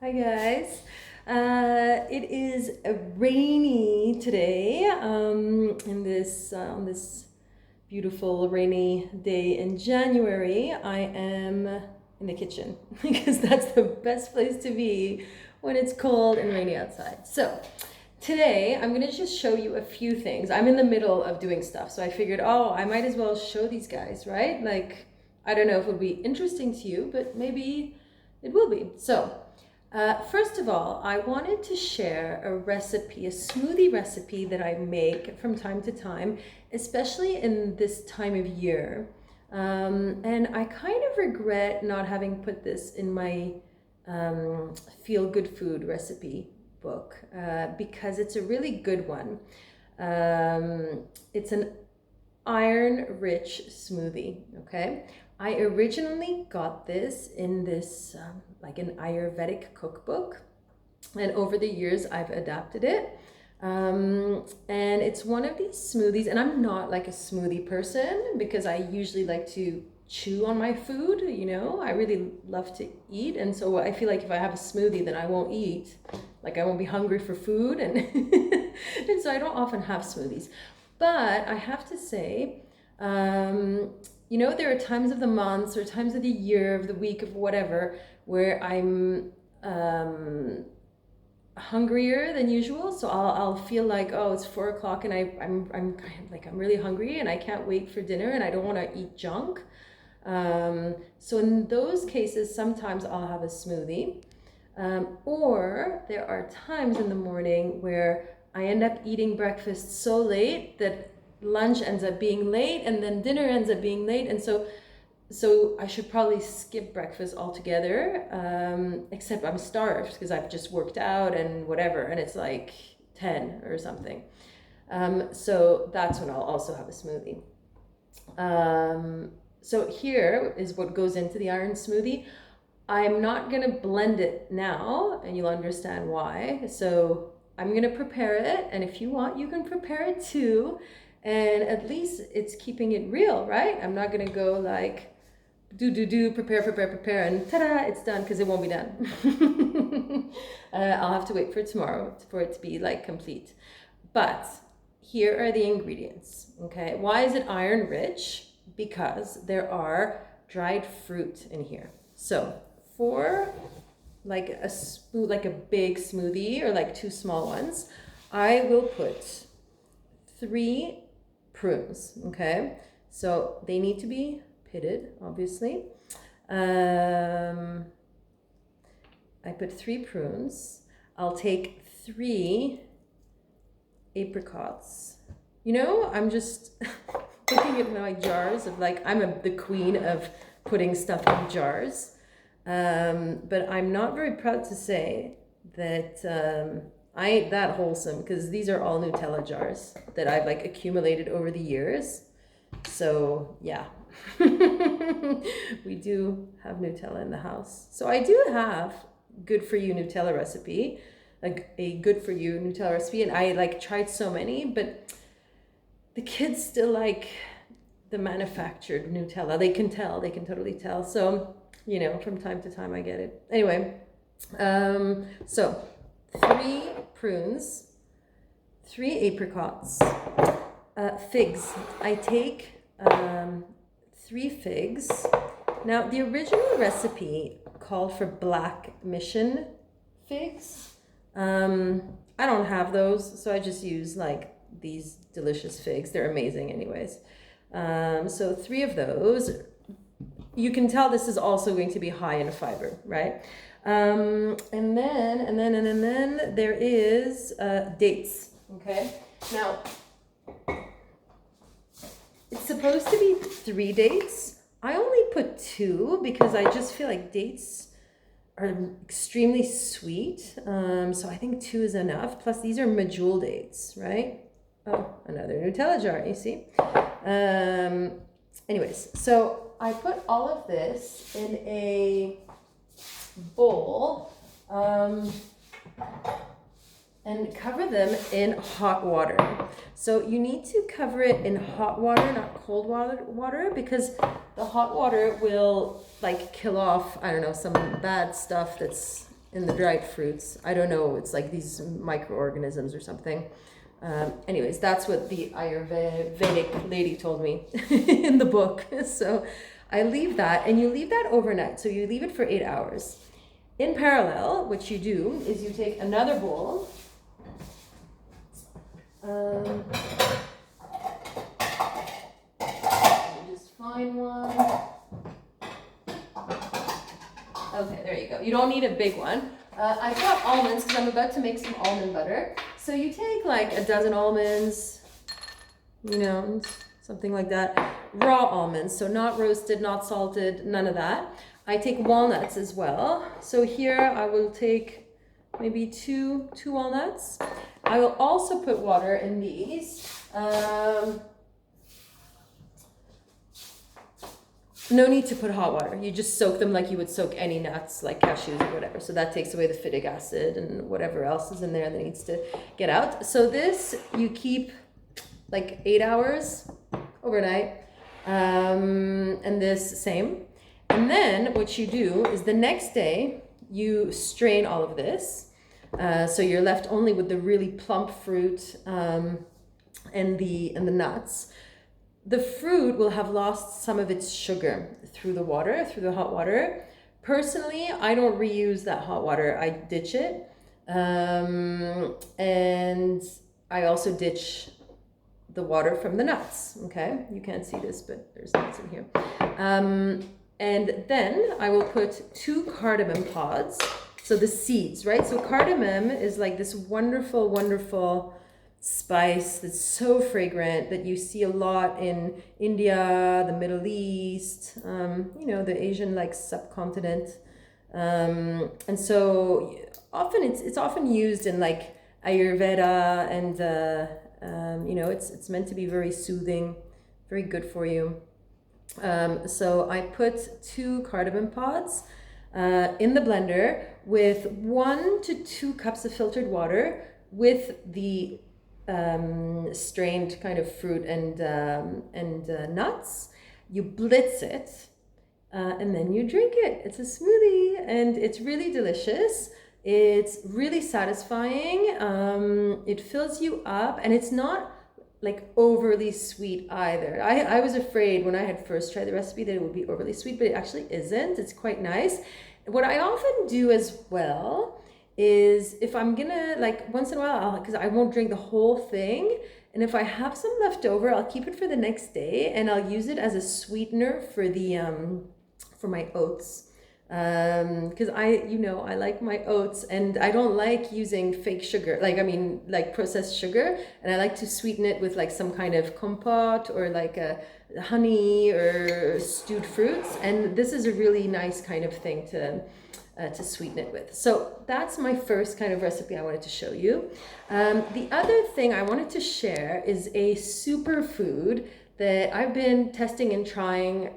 Hi guys. It is rainy today. In this on this beautiful rainy day in January, I am in the kitchen because that's the best place to be when it's cold and rainy outside. So today I'm gonna just show you a few things. I'm in the middle of doing stuff, so I figured, oh, I might as well show these guys, right? Like, I don't know if it'll be interesting to you, but maybe it will be. So. First of all, I wanted to share a recipe, a smoothie recipe that I make from time to time, especially in this time of year. And I kind of regret not having put this in my feel good food recipe book because it's a really good one. It's an iron-rich smoothie, okay? I originally got this in this like an Ayurvedic cookbook, and over the years I've adapted it. And it's one of these smoothies, and I'm not like a smoothie person because I usually like to chew on my food, you know? I really love to eat, and so I feel like if I have a smoothie, then I won't eat. Like I won't be hungry for food, and and so I don't often have smoothies. But I have to say, you know, there are times of the months or times of the year, of the week, of whatever, where I'm hungrier than usual. So I'll feel like, oh, it's 4 o'clock and I'm kind of like, I'm really hungry and I can't wait for dinner and I don't want to eat junk. So in those cases, sometimes I'll have a smoothie. Or there are times in the morning where I end up eating breakfast so late that lunch ends up being late and then dinner ends up being late, and so I should probably skip breakfast altogether, except I'm starved because I've just worked out and whatever, and it's like 10 or something. So that's when I'll also have a smoothie. So here is what goes into the iron smoothie. I'm not gonna blend it now, and you'll understand why. So I'm gonna prepare it, and if you want, you can prepare it too. And at least it's keeping it real, right? I'm not gonna go like prepare, and ta-da, it's done, because it won't be done. I'll have to wait for tomorrow for it to be like complete. But here are the ingredients, okay? Why is it iron rich? Because there are dried fruit in here. So for like a big smoothie or like 2 small ones, I will put 3 prunes, okay? So they need to be pitted, obviously. I put 3 prunes. I'll take 3 apricots. You know, I'm just looking at my jars of like, the queen of putting stuff in jars. But I'm not very proud to say that I ain't that wholesome, because these are all Nutella jars that I've like accumulated over the years. So yeah, we do have Nutella in the house. So I do have good for you Nutella recipe, like a good for you Nutella recipe, and I like tried so many, but the kids still like the manufactured Nutella. They can totally tell. So, you know, from time to time I get it. Anyway, so 3 prunes, 3 apricots, figs. I take 3 figs. Now, the original recipe called for black mission figs. I don't have those, so I just use like these delicious figs. They're amazing anyways. So 3 of those. You can tell this is also going to be high in fiber, right? And then there is dates, okay? Now, it's supposed to be 3 dates. I only put 2 because I just feel like dates are extremely sweet. So I think 2 is enough. Plus these are medjool dates, right? Oh, another Nutella jar, you see? Anyways, so I put all of this in a bowl and cover them in hot water. So you need to cover it in hot water, not cold water, because the hot water will like kill off, I don't know, some bad stuff that's in the dried fruits. I don't know, it's like these microorganisms or something. Anyways, that's what the Ayurvedic lady told me in the book. So I leave that, and you leave that overnight. So you leave it for 8 hours. In parallel, what you do is you take another bowl. Let me just find one. Okay, there you go. You don't need a big one. I've got almonds because I'm about to make some almond butter. So you take like a dozen almonds, you know, something like that. Raw almonds, so not roasted, not salted, none of that. I take walnuts as well. So here I will take maybe two walnuts. I will also put water in these. No need to put hot water. You just soak them like you would soak any nuts, like cashews or whatever. So that takes away the phytic acid and whatever else is in there that needs to get out. So this you keep like 8 hours overnight. And this same. And then what you do is the next day you strain all of this. So you're left only with the really plump fruit and the nuts. The fruit will have lost some of its sugar through the water, through the hot water. Personally, I don't reuse that hot water. I ditch it. And I also ditch the water from the nuts. Okay, you can't see this, but there's nuts in here. And then I will put 2 cardamom pods. So the seeds, right? So cardamom is like this wonderful, wonderful spice that's so fragrant that you see a lot in India, the Middle East, you know, the Asian like subcontinent. And so often it's often used in like Ayurveda, and you know, it's meant to be very soothing, very good for you. So I put 2 cardamom pods in the blender with 1 to 2 cups of filtered water with the strained kind of fruit and nuts. You blitz it, and then you drink it. It's a smoothie, and it's really delicious. It's really satisfying. It fills you up, and it's not like overly sweet either. I was afraid when I had first tried the recipe that it would be overly sweet, but it actually isn't. It's quite nice. What I often do as well is if I'm gonna, like, once in a while, because I won't drink the whole thing, and if I have some left over, I'll keep it for the next day, and I'll use it as a sweetener for the for my oats. Because I like my oats, and I don't like using fake sugar, like processed sugar, and I like to sweeten it with like some kind of compote or like a honey or stewed fruits, and this is a really nice kind of thing to sweeten it with. So that's my first kind of recipe I wanted to show you. The other thing I wanted to share is a superfood that I've been testing and trying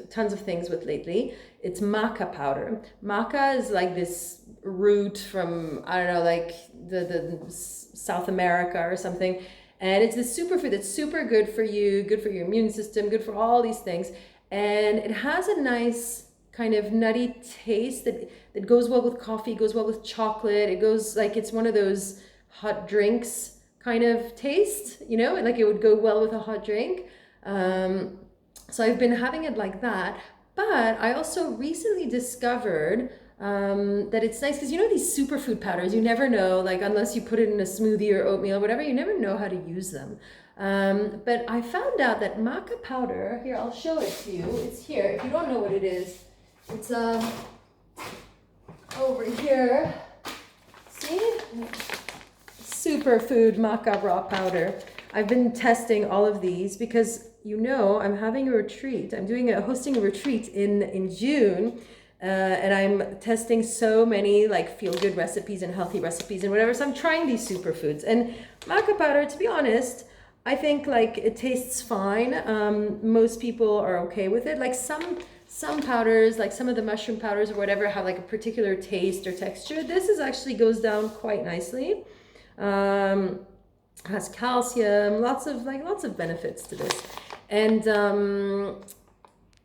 tons of things with lately. It's maca powder. Maca is like this root from, I don't know, like the South America or something. And it's this superfood that's super good for you, good for your immune system, good for all these things. And it has a nice kind of nutty taste that goes well with coffee, goes well with chocolate. It goes like, it's one of those hot drinks kind of taste, you know, like it would go well with a hot drink. So I've been having it like that. But I also recently discovered that it's nice because, you know, these superfood powders, you never know, like unless you put it in a smoothie or oatmeal or whatever, you never know how to use them. But I found out that maca powder, here, I'll show it to you. It's here. If you don't know what it is, it's over here. See? Superfood maca raw powder. I've been testing all of these because, you know, I'm having a retreat. I'm hosting a retreat in June, and I'm testing so many like feel-good recipes and healthy recipes and whatever. So I'm trying these superfoods, and maca powder, to be honest, I think like it tastes fine. Most people are okay with it. Like some powders, like some of the mushroom powders or whatever, have like a particular taste or texture. This actually goes down quite nicely. Has calcium, lots of benefits to this, and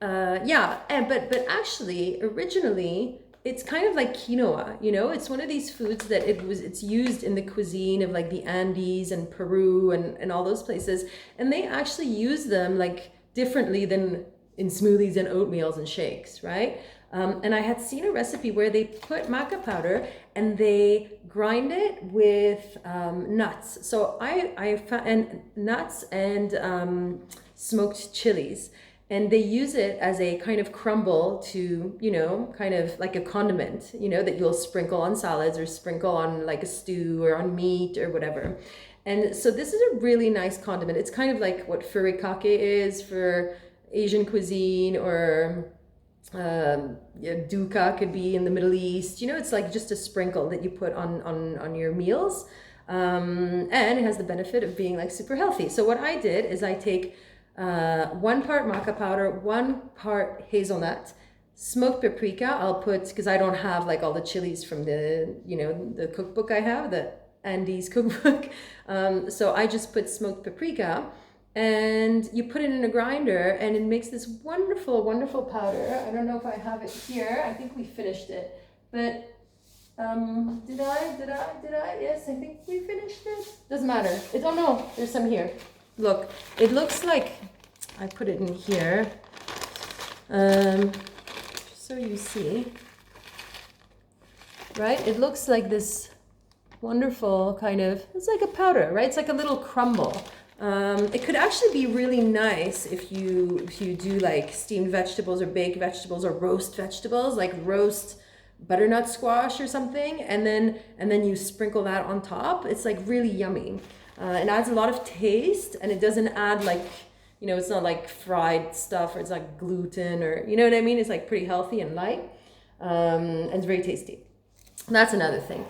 but actually originally it's kind of like quinoa, you know, it's one of these foods that it's used in the cuisine of like the Andes and Peru and all those places. And they actually use them like differently than in smoothies and oatmeals and shakes, right? And I had seen a recipe where they put maca powder and they grind it with nuts. So I found nuts and smoked chilies. And they use it as a kind of crumble to, you know, kind of like a condiment, you know, that you'll sprinkle on salads or sprinkle on like a stew or on meat or whatever. And so this is a really nice condiment. It's kind of like what furikake is for Asian cuisine, or dukkha could be in the Middle East. You know, it's like just a sprinkle that you put on your meals. And it has the benefit of being like super healthy. So what I did is I take 1 part maca powder, 1 part hazelnut, smoked paprika. I'll put, because I don't have like all the chilies from the, you know, the cookbook I have, the Andes cookbook. So I just put smoked paprika, and you put it in a grinder and it makes this wonderful, wonderful powder. I don't know if I have it here. I think we finished it, but did I? Yes, I think we finished it. Doesn't matter. I don't know. There's some here. Look, it looks like, I put it in here, so you see, right? It looks like this wonderful kind of, it's like a powder, right? It's like a little crumble. It could actually be really nice if you do like steamed vegetables or baked vegetables or roast vegetables, like roast butternut squash or something, and then you sprinkle that on top. It's like really yummy. It adds a lot of taste, and it doesn't add like, you know, it's not like fried stuff, or it's like gluten, or, you know what I mean? It's like pretty healthy and light, and it's very tasty. That's another thing.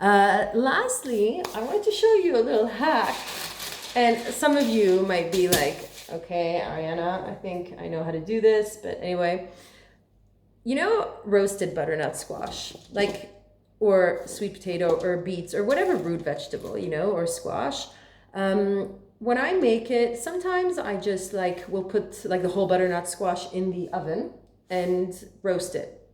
Lastly, I wanted to show you a little hack, and some of you might be like, okay, Ariana, I think I know how to do this, but anyway, you know, roasted butternut squash, like, or sweet potato or beets or whatever root vegetable, you know, or squash. When I make it, sometimes I just like will put like the whole butternut squash in the oven and roast it.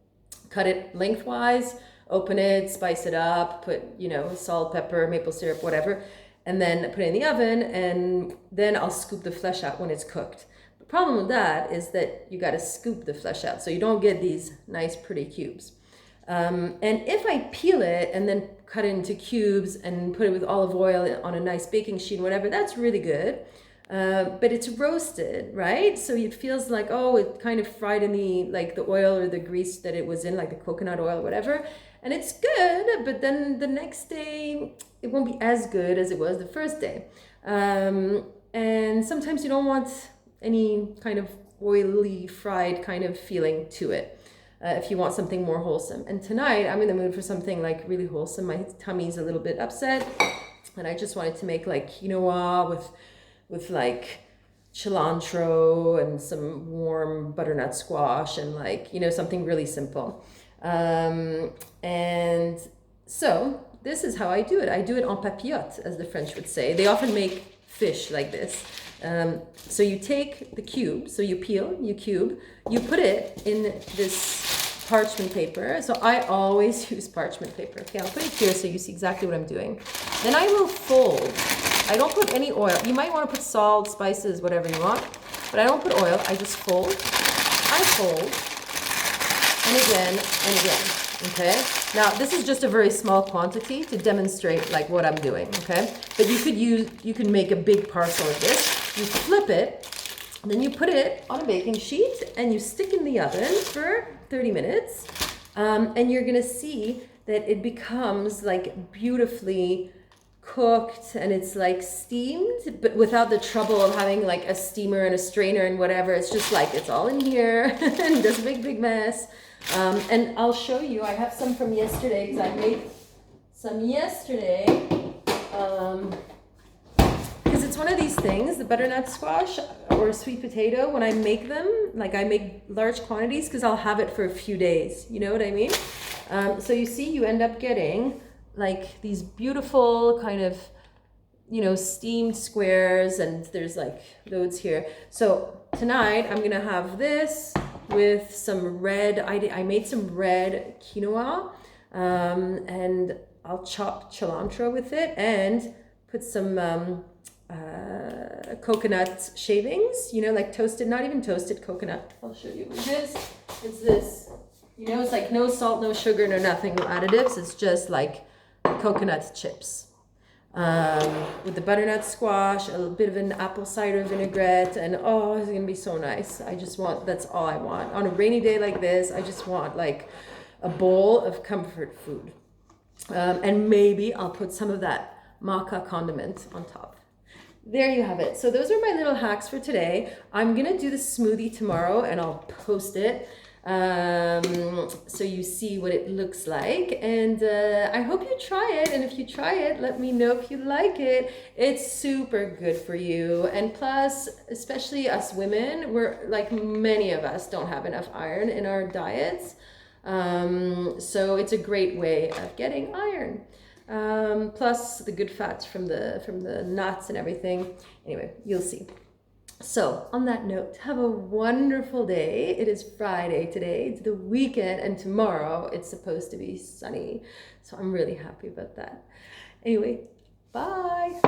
Cut it lengthwise, open it, spice it up, put, you know, salt, pepper, maple syrup, whatever, and then put it in the oven, and then I'll scoop the flesh out when it's cooked. The problem with that is that you got to scoop the flesh out so you don't get these nice pretty cubes. And if I peel it and then cut it into cubes and put it with olive oil on a nice baking sheet, whatever, that's really good. But it's roasted, right? So it feels like, oh, it kind of fried in the, like the oil or the grease that it was in, like the coconut oil, whatever. And it's good, but then the next day, it won't be as good as it was the first day. And sometimes you don't want any kind of oily, fried kind of feeling to it. If you want something more wholesome. And tonight I'm in the mood for something like really wholesome. My tummy's a little bit upset, and I just wanted to make like quinoa with like cilantro and some warm butternut squash, and like, you know, something really simple. And so this is how I do it. I do it en papillote, as the French would say. They often make fish like this. So you take the cube, so you peel, you cube, you put it in this parchment paper. So I always use parchment paper. Okay, I'll put it here so you see exactly what I'm doing. Then I will fold. I don't put any oil. You might want to put salt, spices, whatever you want, but I don't put oil. I just fold. I fold, and again, okay? Now, this is just a very small quantity to demonstrate like what I'm doing, okay? But you can make a big parcel of this. You flip it, then you put it on a baking sheet, and you stick in the oven for 30 minutes. And you're gonna see that it becomes like beautifully cooked, and it's like steamed, but without the trouble of having like a steamer and a strainer and whatever. It's just like, it's all in here, and this big mess. And I'll show you, I have some from yesterday, because I made some yesterday. Because it's one of these things, the butternut squash or sweet potato, when I make them, like I make large quantities because I'll have it for a few days. You know what I mean? So you see, you end up getting like these beautiful kind of, you know, steamed squares, and there's like loads here. So tonight I'm gonna have this with some red, I made some red quinoa, and I'll chop cilantro with it and put some coconut shavings, you know, like toasted, not even toasted coconut. I'll show you. It's this, you know, it's like no salt, no sugar, no nothing, no additives. It's just like coconut chips. With the butternut squash, a little bit of an apple cider vinaigrette, and oh, it's gonna be so nice. That's all I want. On a rainy day like this, I just want like a bowl of comfort food. And maybe I'll put some of that maca condiment on top. There you have it. So those are my little hacks for today. I'm gonna do the smoothie tomorrow and I'll post it. So you see what it looks like, and I hope you try it, and if you try it, let me know if you like it. It's super good for you, and plus, especially us women, we're like, many of us don't have enough iron in our diets, so it's a great way of getting iron, plus the good fats from the nuts and everything. Anyway, you'll see. So on that note, have a wonderful day. It is Friday today, it's the weekend, and tomorrow it's supposed to be sunny. So I'm really happy about that. Anyway, bye.